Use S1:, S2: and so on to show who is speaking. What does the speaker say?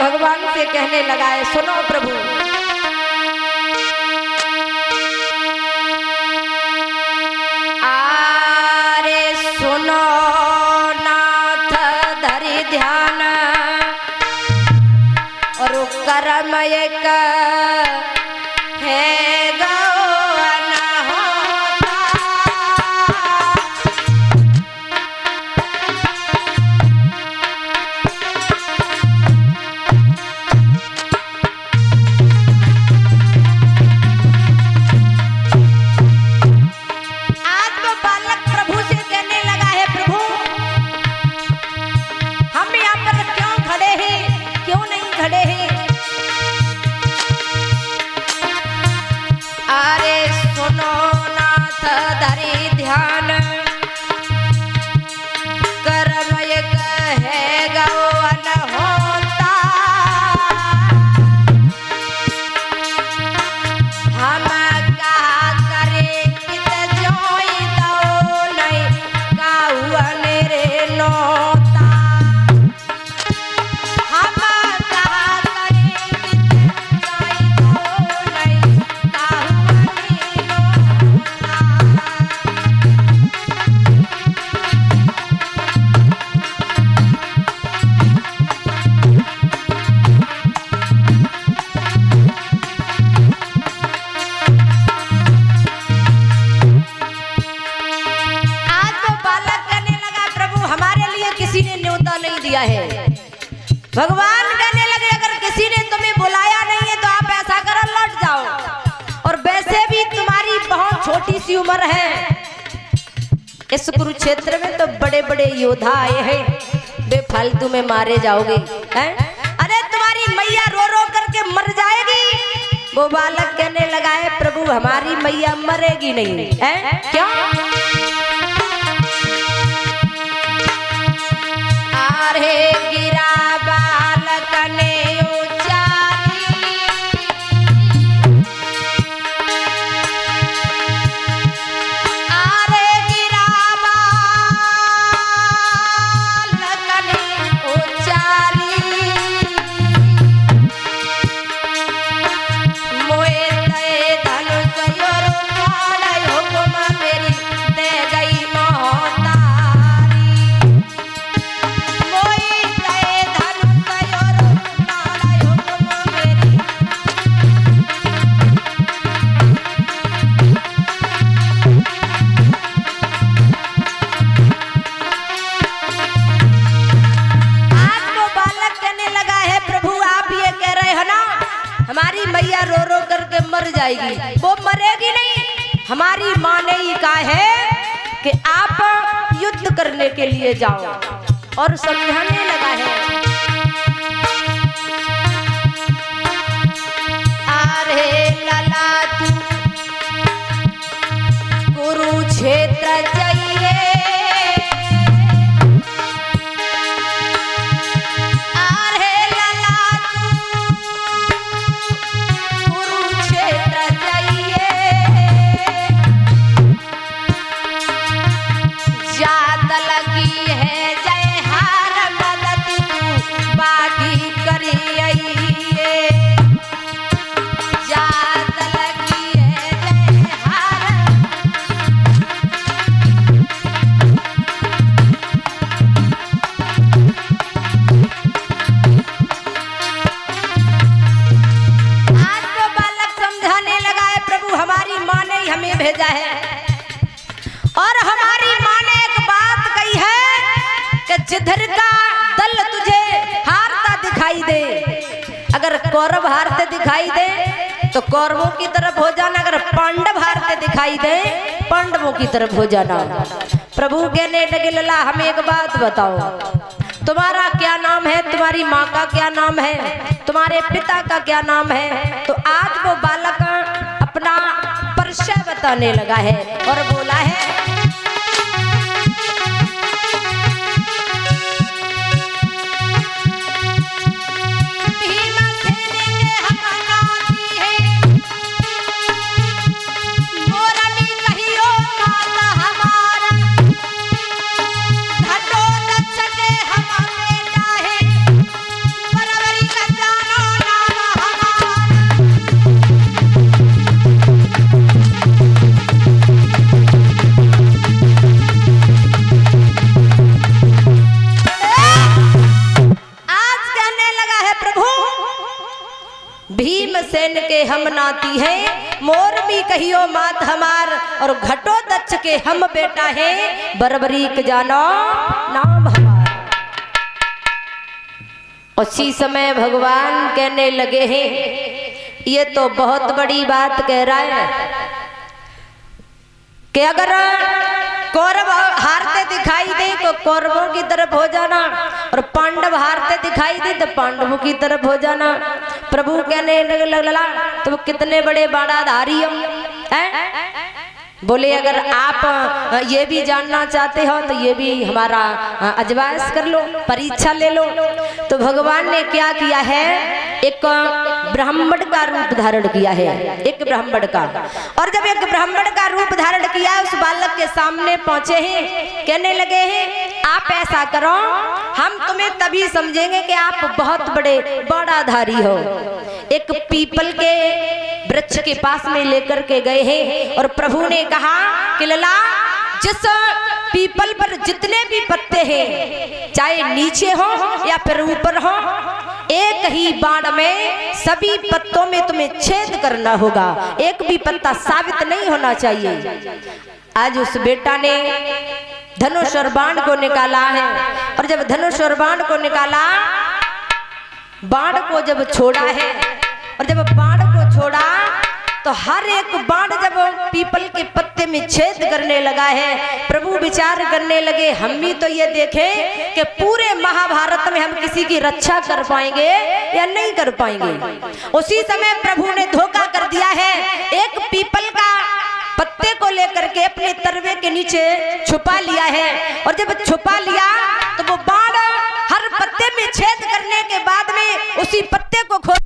S1: भगवान से कहने लगा है, सुनो प्रभु, आरे सुनो नाथ धरि ध्यान और कर्म एक है है। भगवान कहने लगे, अगर किसी ने तुम्हें बुलाया नहीं है तो आप ऐसा करो, लौट जाओ। और वैसे भी तुम्हारी बहुत छोटी सी उम्र है, इस कुरुक्षेत्र में तो बड़े बड़े योद्धा आए हैं, बेफालतू में मारे जाओगे हैं? अरे तुम्हारी मैया रो रो करके मर जाएगी। वो बालक कहने लगा है, प्रभु हमारी मैया मरेगी नहीं है, क्यों? अरे गिरा बालक ने उचारी, अरे गिरा बालक ने उचारी, मोए दे धनुष और बाण हुक्म मेरी दे गई मोहतारी। हमारी मैया रो रो करके मर जाएगी, वो मरेगी नहीं। हमारी माँ ने ही कहा है कि आप युद्ध करने के लिए जाओ, और समझाने लगा है, अरे लला तू कुरुक्षेत्र जाइए, भेजा है। और हमारी माँ ने एक बात कही है कि जिधर का दल तुझे हारता दिखाई दे, अगर कौरव हारते दिखाई दे तो कौरवों की तरफ हो जाना, अगर पांडव हारते दिखाई दे पांडवों की तरफ हो जाना। प्रभु कहने लगे, लला हमें एक बात बताओ, तुम्हारा क्या नाम है, तुम्हारी माँ का क्या नाम है, तुम्हारे पिता का क्या नाम है? तो आज वो बालक अपना परिचय बताने लगा है और बोला है, भीमसेन के हम नाती हैं, मोरबी कहियो मात हमार, और घटोत्कच के हम बेटा हैं, बरबरीक जानो नाम हमार। उसी समय भगवान कहने लगे हैं, ये तो बहुत बड़ी बात कह रहा है कि अगर कौरव हारते दिखाई दे तो कौरवों की तरफ हो जाना, और पांडव हारते दिखाई दे तो पांडवों की तरफ हो जाना। प्रभु कहने लगा तो कितने बड़े बाड़ाधारी हैं। बोले अगर आप ये भी जानना चाहते हो तो ये भी हमारा अजवाइस कर लो, परीक्षा ले लो। तो भगवान ने क्या किया है, एक ब्राह्मण का रूप धारण किया है, एक ब्राह्मण का। और जब एक ब्राह्मण का रूप धारण किया, उस बालक के सामने पहुंचे हैं, कहने लगे हैं आप ऐसा करो, हम तुम्हें तभी समझेंगे कि आप बहुत बड़े बाड़ाधारी हो। एक पीपल के वृक्ष के पास में लेकर के गए हैं, और प्रभु ने कहा कि लला, जिस पीपल पर जितने भी पत्ते हैं, चाहे नीचे हो या फिर ऊपर हो, एक ही बाण में सभी पत्तों में तुम्हें छेद करना होगा, एक भी पत्ता साबित नहीं होना चाहिए। आज उस बेटा ने धनुष और बाण को निकाला है, और जब धनुष और बाण को निकाला, बाण को जब छोड़ा है, और जब बाण को छोड़ा तो हर एक बाण जब पीपल के पत्ते में छेद करने लगा है, प्रभु विचार करने लगे, हम भी तो ये देखें कि पूरे महाभारत में हम किसी की रक्षा कर पाएंगे या नहीं कर पाएंगे। उसी समय प्रभु ने धोखा कर दिया है, एक पीपल का पत्ते को लेकर के अपने तरवे के नीचे छुपा लिया है, और जब छुपा लिया तो वो बाण हर पत्ते में छेद करने के बाद में उसी पत्ते को खोल